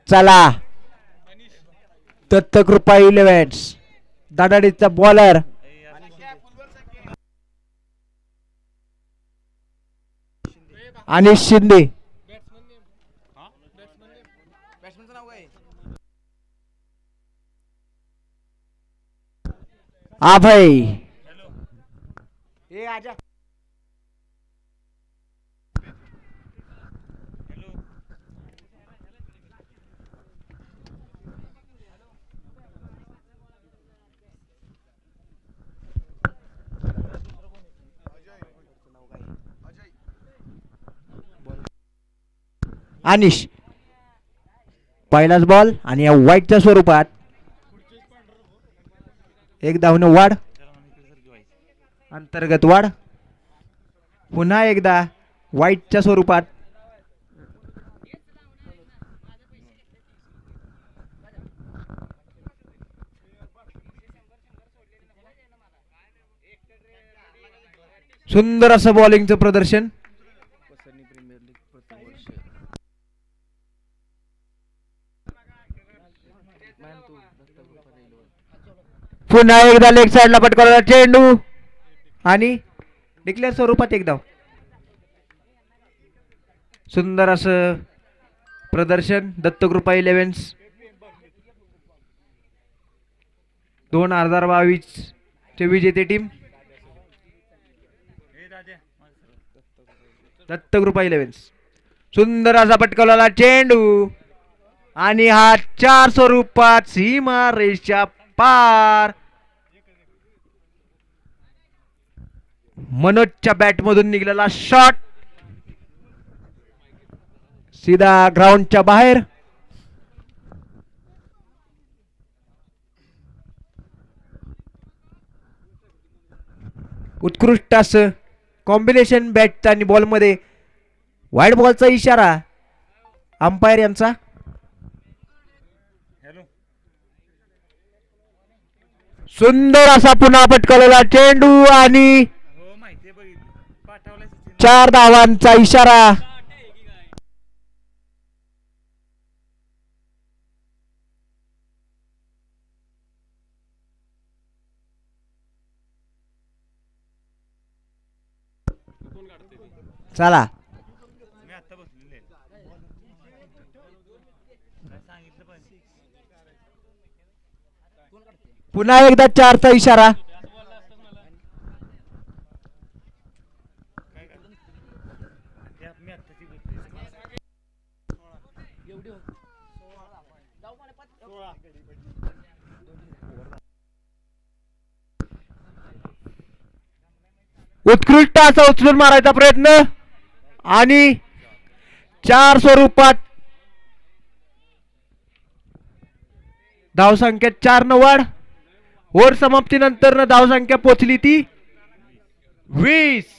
चला दत्तकृपा इलेव्हन्स दादाडीचा बॉलर अनिश शिंदे अभय अनिश पहिलाच बॉल आणि या वाईटच्या स्वरूपात एक धावने वाढ अंतर्गत वाढ पुन्हा एकदा वाईटच्या स्वरूपात सुंदर असं बॉलिंगचं प्रदर्शन पुन्हा एकदा लेग साइडला पटकावला चेंडू आणि डिक्लेअर स्वरूपात एक धाव सुंदर असं प्रदर्शन दत्तकृपा इलेव्हन्स 2022 चे विजेते टीम दत्तकृपा इलेव्हन्स सुंदर असा पटकावलेला चेंडू आणि हा 4 स्वरूपात सीमा रेषा पार मनोजच्या बॅट मधून निघालेला शॉट सीधा ग्राउंडच्या बाहेर उत्कृष्ट असं कॉम्बिनेशन बॅट आणि बॉल मध्ये वाईड बॉलचा इशारा अंपायर यांचा सुंदर असा पुन्हा पटकवलेला चेंडू आणि 4 धावांचा इशारा चला पुन्हा एकदा 4चा इशारा उत्कृष्ट असा उचलून मारायचा प्रयत्न आणि 4 स्वरूपात धावसंख्या 4 न वाढ ओव्हर समाप्तीनंतर धावसंख्या पोहोचली ती 20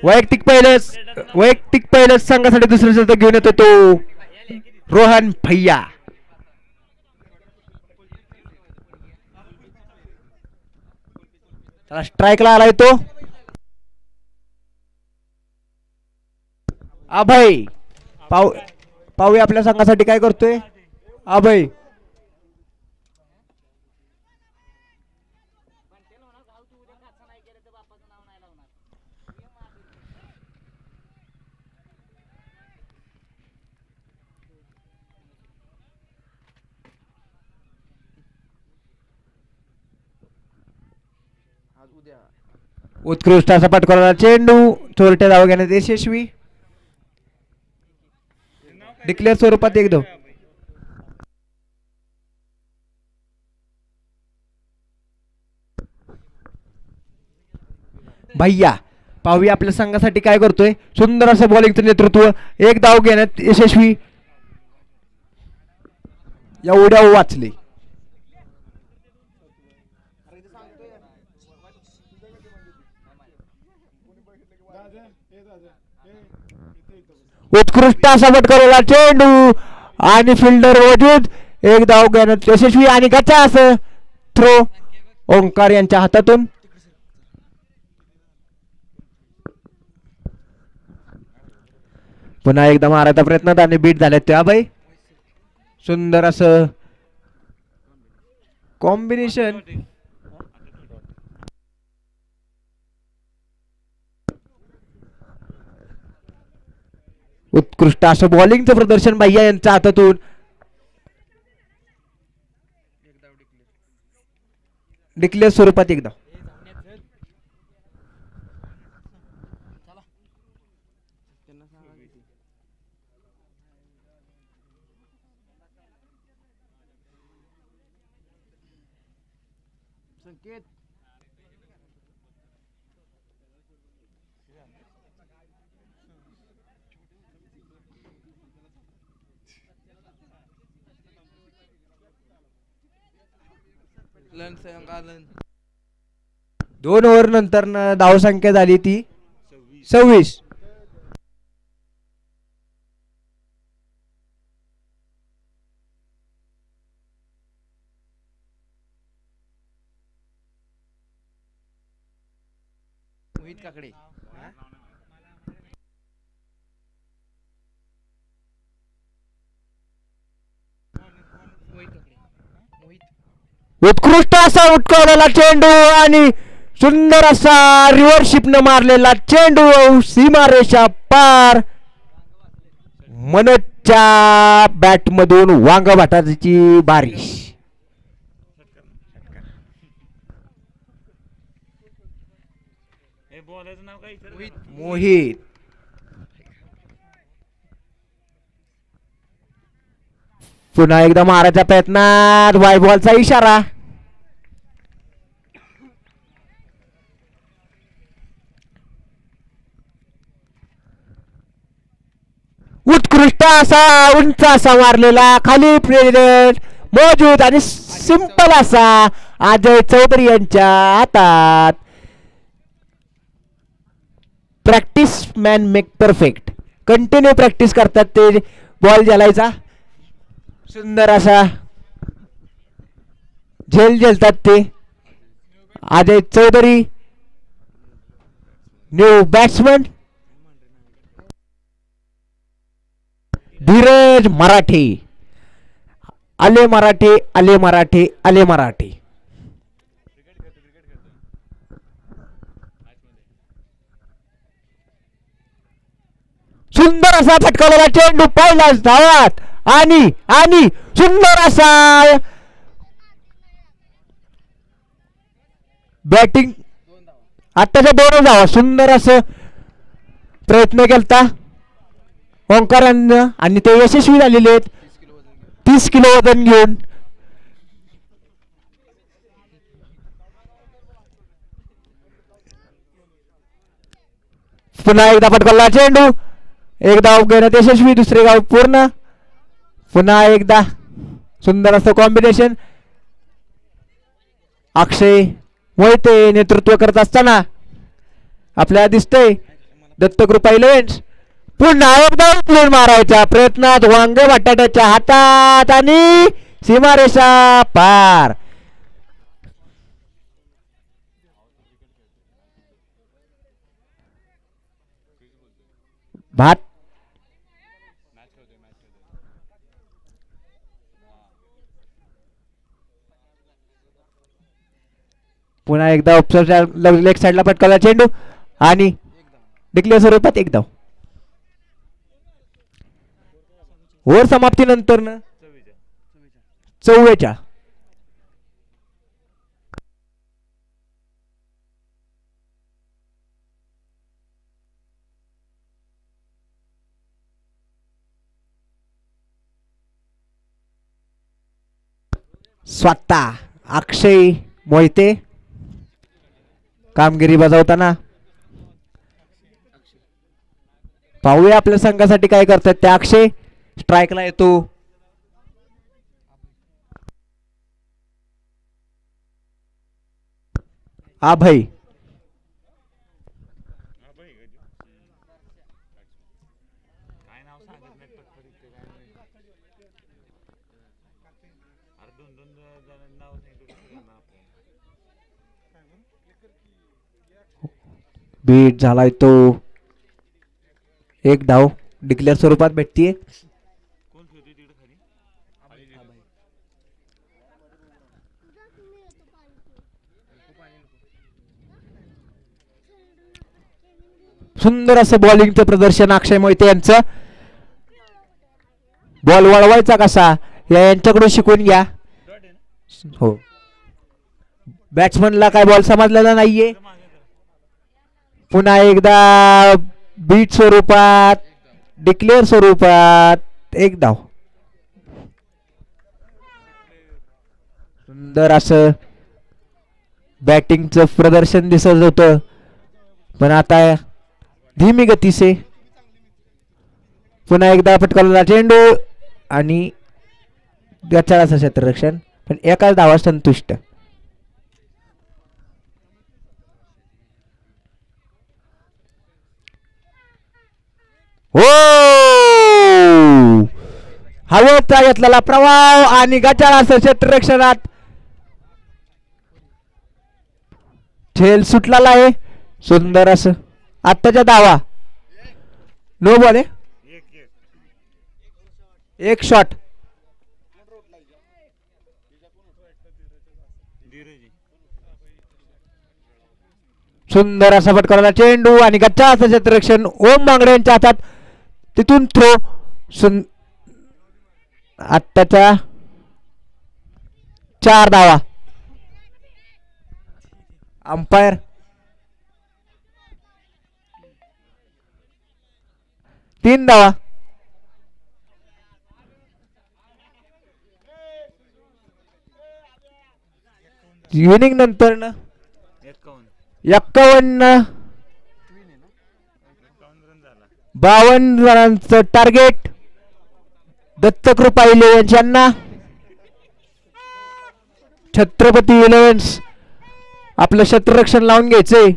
वैयक्तिक पहिल्याच संघासाठी दुसरे शतक घेऊन येतो तो रोहन भैया त्याला स्ट्राइकला आलाय तो अभय पाहूया आपल्या संघासाठी काय करतोय अभय उत्कृष्ट असा पटकावलेला चेंडू चोरट्या धावा घेण्यात यशस्वी डिक्लेअर स्वरूपात एक धाव. भैया पाहूया आपल्या संघासाठी काय करतोय. सुंदर असं बॉलिंगचं नेतृत्व. एक धाव घेण्यात यशस्वी. एवढ्या वाचले. उत्कृष्ट असा फटकारला चेंडू आणि फिल्डर वजूद. एक धाव घेण्यात यशस्वी आणि गचा असं थ्रो ओंकार यांच्या हातातून. पुन्हा एकदा मारायचा प्रयत्न आणि बीट झाले त्या बाई. सुंदर असं कॉम्बिनेशन. उत्कृष्ट असं बॉलिंगचं प्रदर्शन भैया यांच्या हातातून. डिक्लेअर स्वरूपात एकदा. दोन ओव्हर नंतर धावसंख्या झाली ती 26. मोहित काकडे उत्कृष्ट असा उटकवलेला चेंडू आणि सुंदर असा रिव्हर्शिप न मारलेला चेंडू सीमारेषा पार. मनोजच्या बॅट मधून वांग भाटाची बारिश. मोहित पुन्हा एकदा मारायचा प्रयत्नात वाईट बॉलचा इशारा. उत्कृष्ट असा उंच असा मारलेला खाली प्रेरणेत मौजूद आणि सिंपल असा अजय चौधरी यांच्या हातात. Practice man make perfect. Continue practice करतात ते बॉल झेलायचा. सुंदर असा झेल झेलतात ते अजय चौधरी न्यू बॅट्समन. धीरज मराठे. आले मराठे आले मराठे आले मराठे. सुंदर असा फटकावलेला चेंडू पहिलाच धावात आणि सुंदर असा बॅटिंग. आत्ताच्या 2 धावा. सुंदर असं प्रयत्न केलता ओंकारांना आणि ते यशस्वी झालेले आहेत. 30 किलो वजन घेऊन. पुन्हा एकदा फटकावला चेंडू. एक धाव घेण्यात यशस्वी. दुसरे गाव पूर्ण. पुन्हा एकदा सुंदर असं कॉम्बिनेशन. अक्षय मोहिते नेतृत्व करत असताना आपल्याला दिसतंय दत्तकृपा इलेव्हन्स. पुन्हा एकदा उचलून मारायच्या प्रयत्नात वांगे बटाट्याच्या हातात आणि सीमारेषा पार. भात पुन्हा एकदा लेग साइडला पटकावला चेंडू आणि डिक्लेअर स्वरूपात एक धाव. ओव्हर समाप्तीनंतर 44. स्वतः अक्षय मोहिते कामगिरी बजावताना. पाहूया आपल्या संघासाठी काय करतात त्या. अक्षय स्ट्राईकला येतो. अभय बीट झालाय तो. एक धाव डिक्लेअर स्वरूपात भेटतीये. सुंदर असं बॉलिंगचं प्रदर्शन अक्षय मोहिते यांचं. बॉल वळवायचा कसा यांच्याकडून शिकून घ्या. हो बॅट्समनला काय बॉल समजलेला नाहीये. पुन्हा एकदा बीट स्वरूपात डिक्लेअर स्वरूपात एक धाव. सुंदर असं बॅटिंगचं प्रदर्शन दिसत होतं पण आता धीमी गती से. पुन्हा एकदा फटकावलेला चेंडू आणि गचाळाचं क्षेत्ररक्षण पण एकाच धावा संतुष्ट. हो हवेचा घेतलेला प्रवाह आणि गचाळाचं क्षेत्ररक्षणात झेल सुटलेला आहे. सुंदर असं आत्ताच्या धावा. नो बॉल आहे. एक शॉट. सुंदर असा फटकावलेला चेंडू आणि गच्चाचं क्षेत्ररक्षण ओम बांगडे यांच्या हातात. तिथून थ्रो. आत्ताच्या 4 धावा. अंपायर 3 धावा. इनिंग नंतर 51 52 रनांचं टार्गेट दत्तकृपा इलेव्हन्स यांना. छत्रपती इलेव्हन्स आपलं क्षेत्ररक्षण लावून घ्यायचंय.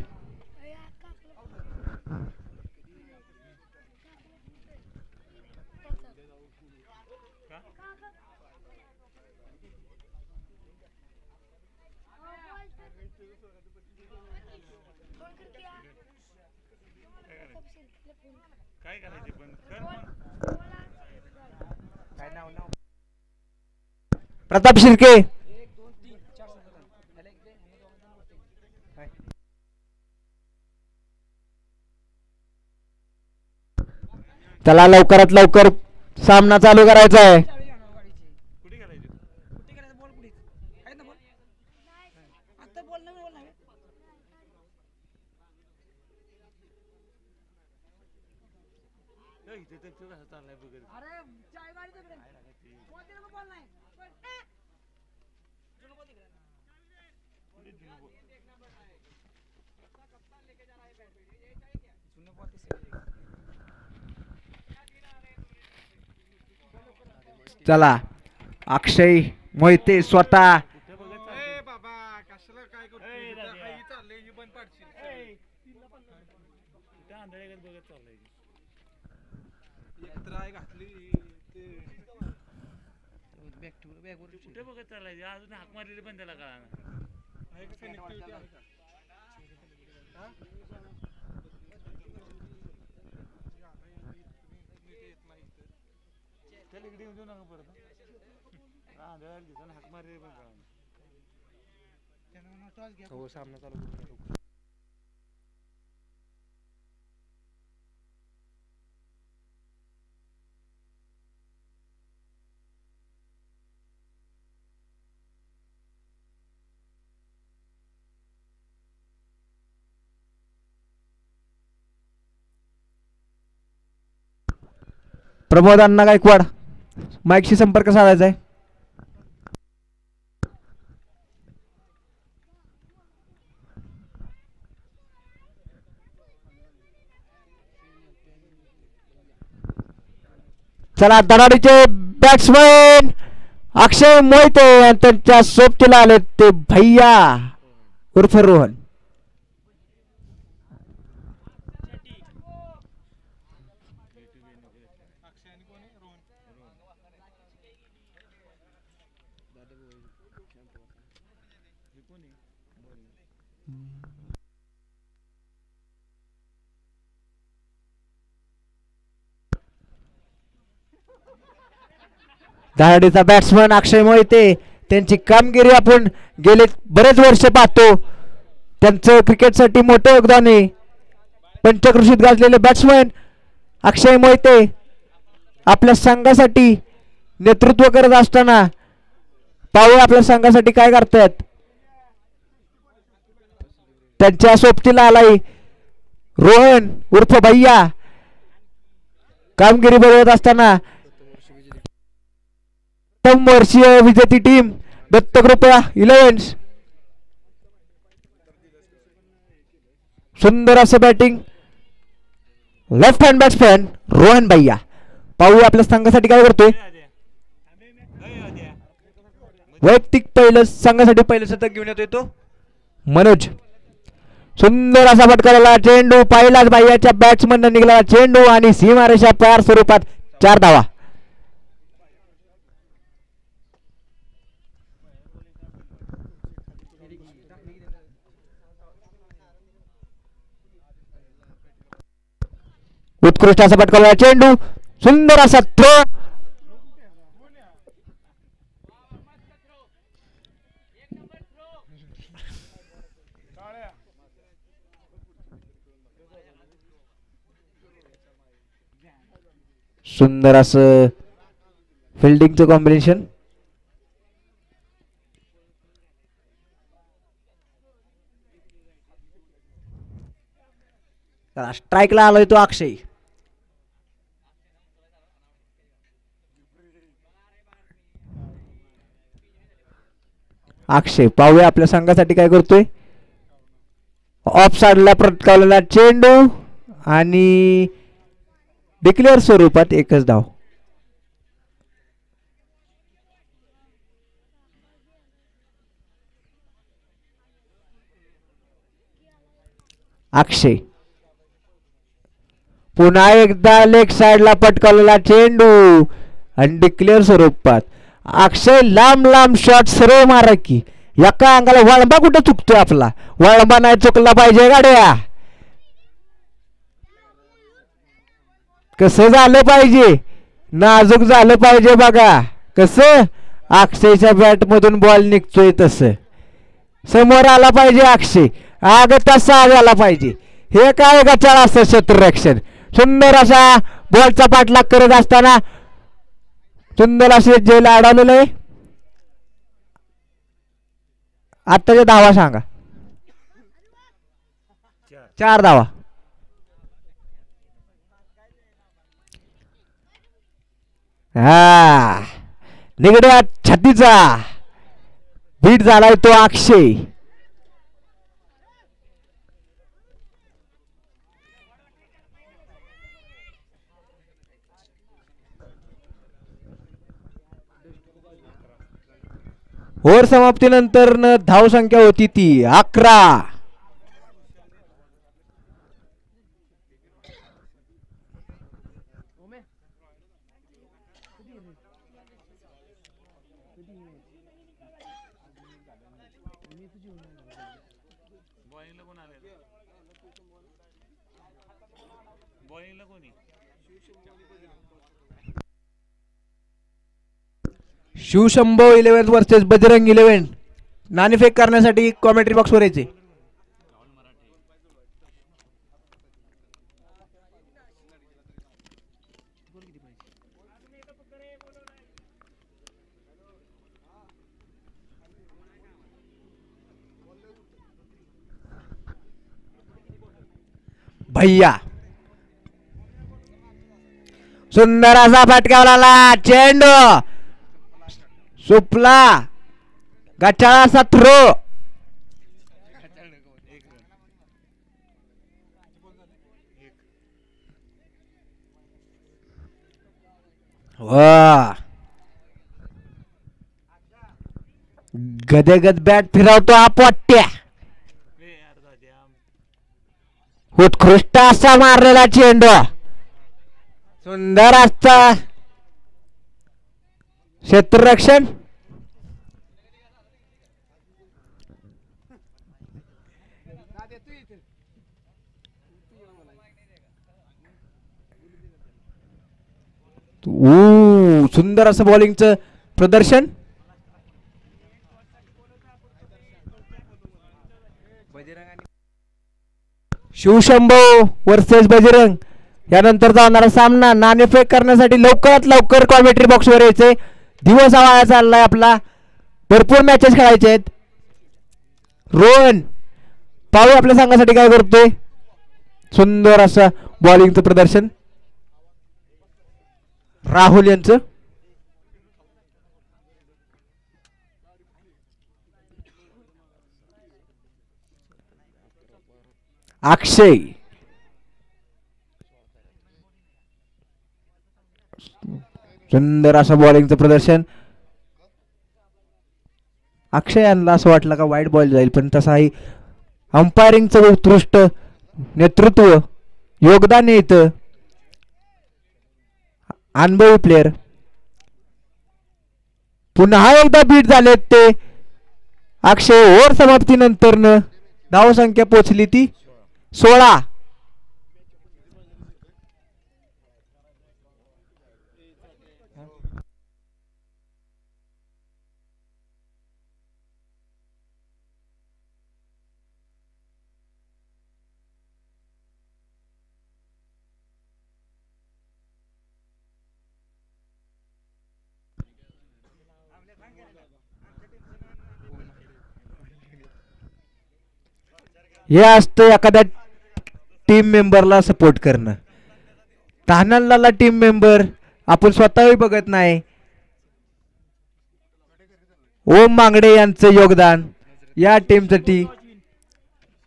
प्रताप शिर्के त्याला लवकरात लवकर सामना चालू करायचा आहे. चला अक्षय मोहिते स्वतः अजून हाक मारलेली पण त्याला कळा इकडे येऊ नका परत. हाक मारलेली पण कळा. हो सामना चालू. प्रमोद अण्णा गायकवाड माईकशी संपर्क साधायचा आहे. चला धडाडीचे बॅट्समन अक्षय मोहिते आणि त्यांच्या सोबतीला आले ते भैया उर्फ रोहन. दहाडीचा बॅट्समन अक्षय मोहिते त्यांची कामगिरी आपण गेले बरेच वर्ष पाहतो. त्यांचं क्रिकेटसाठी मोठं योगदान आहे. पंचक्रोशीत गाजलेले बॅट्समन अक्षय मोहिते आपल्या संघासाठी नेतृत्व करत असताना पाहूया आपल्या संघासाठी काय करतात. त्यांच्या सोबतीला आलाय रोहन उर्फ भैया. कामगिरी बघत असताना वर्षीय विजेती टीम दत्तग्रुप 11. सुंदर असं batting left hand batsman Rohan भैया. पाहूया आपल्या संघासाठी काय करतोय. वैयक्तिक पहिलं संघासाठी पहिलं शतक घेऊन येतोय तो मनोज. सुंदर असा फटकारला चेंडू पहिलाच भैयाच्या बॅट्समन निघाला चेंडू आणि सीमारेषा पार स्वरूपात 4 धावा. उत्कृष्ट असा फटकारला चेंडू सुंदर असा थ्रो. सुंदर असं फिल्डिंगचं कॉम्बिनेशन. स्ट्राईकला आलोय तो अक्षय. अक्षय पाहूया आपल्या संघासाठी काय करतोय. ऑफ साइडला प्रटकावलेला चेंडू आणि डिक्लेअर स्वरूपात 1च धाव. अक्षय पुन्हा एकदा लेग साइडला पटकावलेला चेंडू आणि डिक्लेअर स्वरूपात. अक्षय लांब लांब शॉट सरळ मारा की एका अंगाला. वळंबा कुठं चुकतोय आपला. वळंबा नाही चुकला पाहिजे गाड्या. कसं झालं पाहिजे नाजूक झालं पाहिजे बघा. कसं अक्षयच्या बॅट मधून बॉल निघतोय तसं समोर आला पाहिजे अक्षय. आग तसा आला पाहिजे. हे काय गचाळ असं क्षेत्ररक्षण. सुंदर असा बॉलचा पाठलाग करत असताना सुंदर असे जेला अडवलेलं आहे. आत्ताच्या धावा सांगा. 4 धावा. हा निगड्या छातीचा बीट झालाय तो अक्षय. ओव्हर समाप्तीनंतर धाव संख्या होती ती 11. शिवशंभो 11 वर्सेस बजरंग 11. नाणेफेक करण्यासाठी कॉमेंट्री बॉक्स वर यायचे. भैया सुंदर असा फटकावला चेंडू सुपला गचाळा असा थ्रो. वा गदेगद बॅट फिरवतो हा पोट्ट्या. उत्कृष्ट असा मारलेला चेंडू. सुंदर असता क्षेत्ररक्षण. सुंदर असं बॉलिंगचं प्रदर्शन. शिवशंभो वर्सेस बजरंग यानंतर जाणारा सामना नाणेफेक करण्यासाठी लवकरात लवकर कॉमेंट्री बॉक्सवर यायचे. दिवस हा वाया चाललाय आपला. भरपूर मॅचेस खेळायचे आहेत. रोहन पाहू आपल्या संघासाठी काय करतोय. सुंदर असं बॉलिंगचं प्रदर्शन राहुल यांचं. अक्षय सुंदर असं बॉलिंगचं प्रदर्शन. अक्षय यांना असं वाटलं का वाईट बॉल जाईल पण तसाही अंपायरिंगचं उत्कृष्ट नेतृत्व योगदान येतं. अनुभवी प्लेयर पुन्हा एकदा बीट झालेत ते. अक्षय ओव्हर समाप्तीनंतर धाव संख्या पोचली ती 16. हे असतं एखाद्या टीम मेंबरला सपोर्ट करणं. तानाला टीम मेंबर आपण स्वतःही बघत नाही. ओम मांगडे यांचं योगदान या टीमसाठी.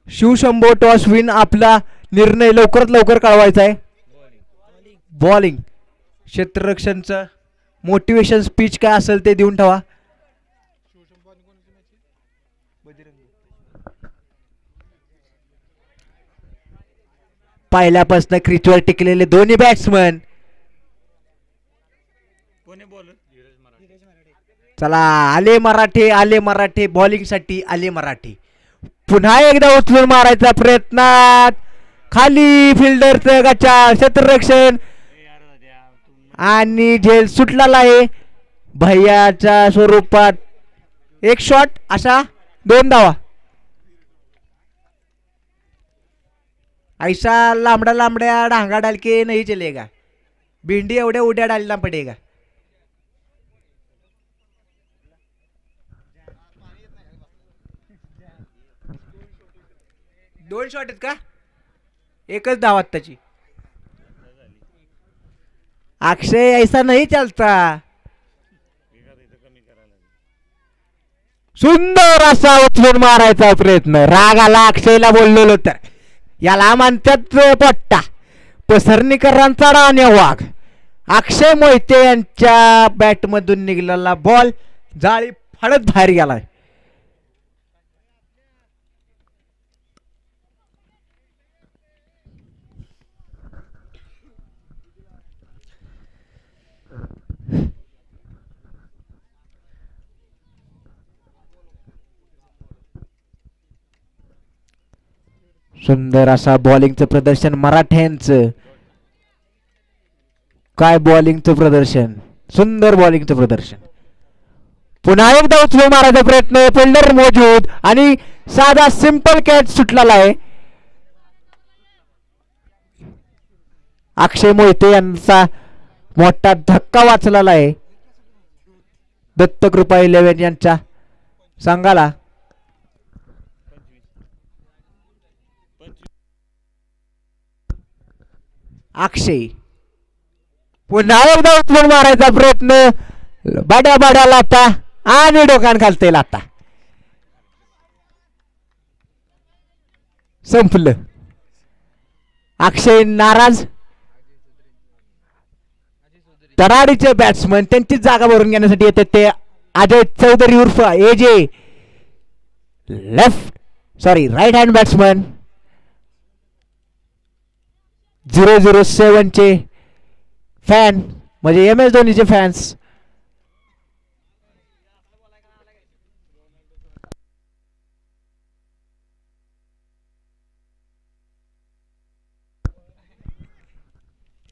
Shivshambho toss win. आपला निर्णय लवकरात लवकर कळवायचा आहे. बॉलिंग क्षेत्ररक्षणचं मोटिवेशन स्पीच काय असेल ते देऊन ठेवा. पहिल्यापासून क्रिचवर टिकलेले दोन्ही बॅट्समन. चला आले मराठे आले मराठे. बॉलिंग साठी आले मराठे. पुन्हा एकदा उचलून मारायचा प्रयत्नात खाली फिल्डरचं गचा क्षेत्ररक्षण आणि झेल सुटलेला आहे भैयाच्या स्वरूपात. एक शॉट अशा 2 धावा. ऐसा लांबड़ा लांबड़ा डांगा डाल के नहीं चलेगा. भिंडी एवढ्या उड्या डालना पडेगा. दोन शॉट आहेत का. एकच धाव त्याची. अक्षय ऐसा नहीं चलता. सुंदर असा उचलून मारायचा प्रयत्न. राग आला अक्षयला बोललेलो तर. याला म्हणतात पट्टा. पसरणीकरांचा राण्या वाघ. अक्षय मोहिते यांच्या बॅटमधून निघालेला बॉल जाळी फाडत बाहेर गेलाय. सुंदर असा बॉलिंगचं प्रदर्शन मराठ्यांचं. काय बॉलिंगचं प्रदर्शन. सुंदर बॉलिंगचं प्रदर्शन. पुन्हा एकदा उचलून मारायचा प्रयत्न. फिल्डर मौजूद आणि साधा सिंपल कॅच सुटलेला आहे. अक्षय मोहिते यांचा मोठा धक्का वाचलेला आहे दत्तकृपा 11 यांच्या संघाला. अक्षय पुन्हा एकदा उचलून मारायचा प्रयत्न. बाड्या बाड्या लाता आणि डोकान घालते लाता. संपलं. अक्षय नाराज. तराडीचे बॅट्समन त्यांची जागा भरून घेण्यासाठी येते ते अजय चौधरी उर्फ एजे राईट हँड बॅट्समन 007 चे फॅन म्हणजे MS धोनीचे फॅन्स.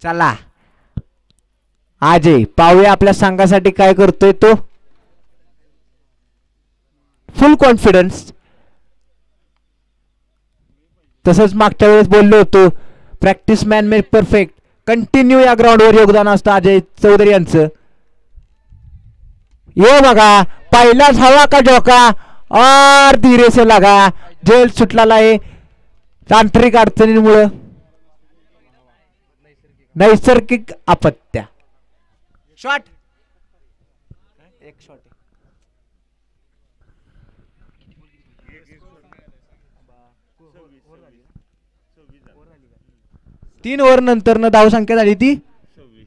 चला अजय पाहूया आपल्या संघासाठी काय करतोय तो. फुल कॉन्फिडन्स. तसंच मागच्या वेळेस बोललो होतो practice man make perfect. Continue या ग्राउंडवर योगदान असतं अजय चौधरी यांचं. ये बघा पहिलाच हवा का झोका और धीरे से लगा. जेल सुटला आहे तांत्रिक अडचणींमुळे. नैसर्गिक आपत्त्या. शॉट एक शॉट 3 ओव्हर नंतर न धाव संख्या झाली ती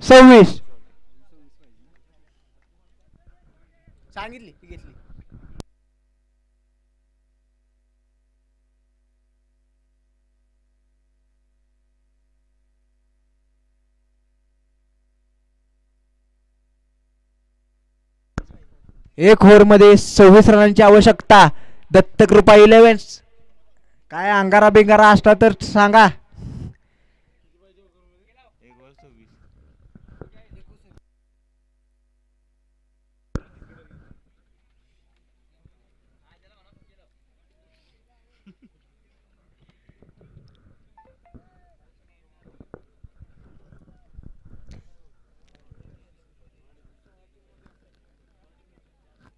26. सांगितली घेतली. एक ओव्हर मध्ये 26 रनांची आवश्यकता. दत्तकृपा 11. काय अंगारा बिंगारा असता तर सांगा.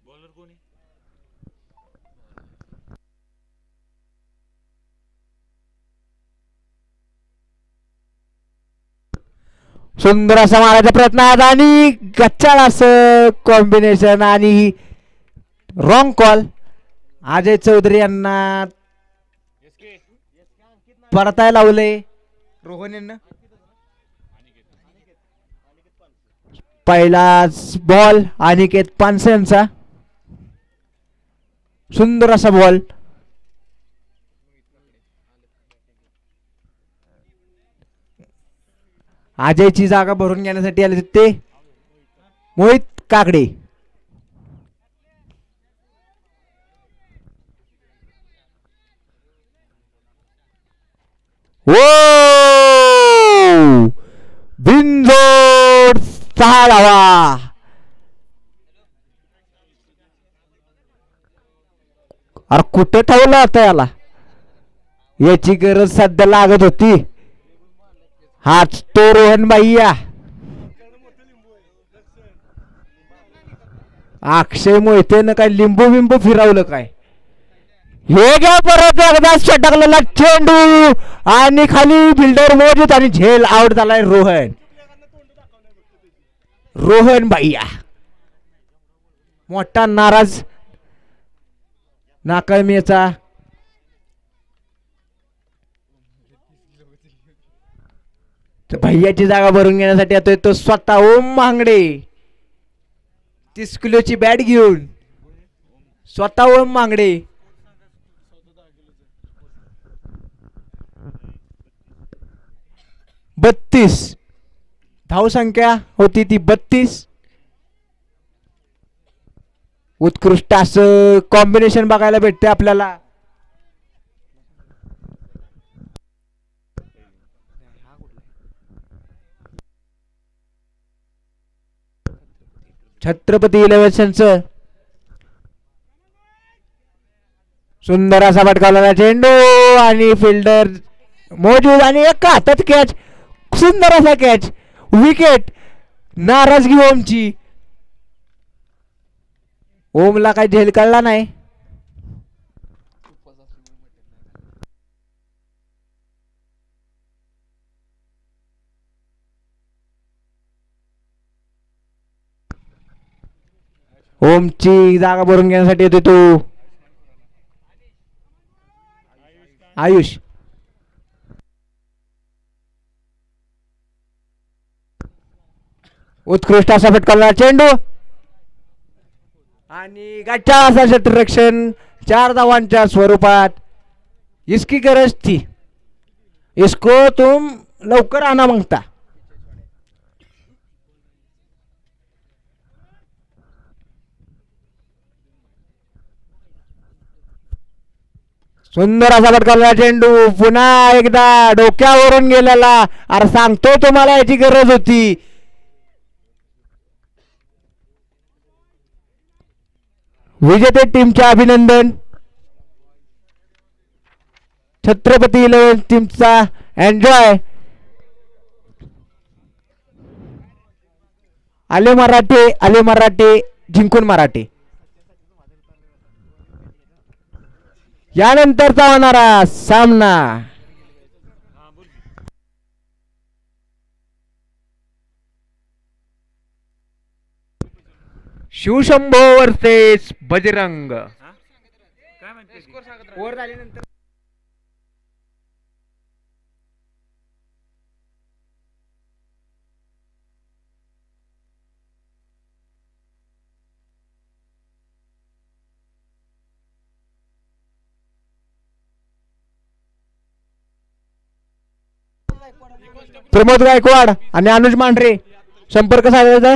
बॉलर कोणी सुंदर असा मारायचा प्रयत्न आणि गच्चाळ असं कॉम्बिनेशन आणि रॉंग कॉल. अजय चौधरी यांना परताय लावले रोहन यांना. पहिलाच बॉल अनिकेत पानसे यांचा. सुंदर असा बॉल. अजयची जागा भरून घेण्यासाठी आले ते मोहित काकडे. ओ बिनजोड 6 धावा. अरे कुठे ठेवला होता याला. याची गरज सध्या लागत होती. हाच तो रोहन भैया. अक्षय मोहितेनं काय लिंबू बिंबू फिरवलं काय. हे घ्या परत एकदा षटकलेला चेंडू आणि खाली फिल्डर मौजूद आणि झेल आउट झालाय रोहन भैया. मोठा नाराज नाकळमीचा. भैयाची जागा भरून घेण्यासाठी येतोय तो स्वतः ओम मांगडे. 30 किलोची बॅट घेऊन स्वतः ओम मांगडे. बत्तीस धाव संख्या होती ती 32. उत्कृष्ट असं कॉम्बिनेशन बघायला भेटते आपल्याला. छत्रपती 11 सुंदर असा भटकावलेला चेंडू आणि फिल्डर मौजूद आणि एका हातात कॅच. सुंदर असा कॅच. विकेट. नाराजगी ओमची. ओमला काही झेल कळला नाही. ओमची जागा भरून घेण्यासाठी येतो तो आयुष. उत्कृष्ट असा फटकावला चेंडू आणि गच्चा असा क्षेत्ररक्षण 4 धावांच्या स्वरूपात. इसकी गरज थी, इसको तुम लवकर आना मागता. सुंदर असा फटकावला चेंडू पुन्हा एकदा डोक्यावरून गेलेला. अरे सांगतो तुम्हाला याची गरज होती. विजेते टीमचे अभिनंदन. छत्रपती 11 टीमचा एन्जॉय. आले मराठे जिंकून मराठे. यानंतरचा होणारा सामना शिवशंभो वर्सेस बजरंग. काय म्हणते प्रमोद गायकवाड आणि अनुज मांढरे संपर्क साधायचा.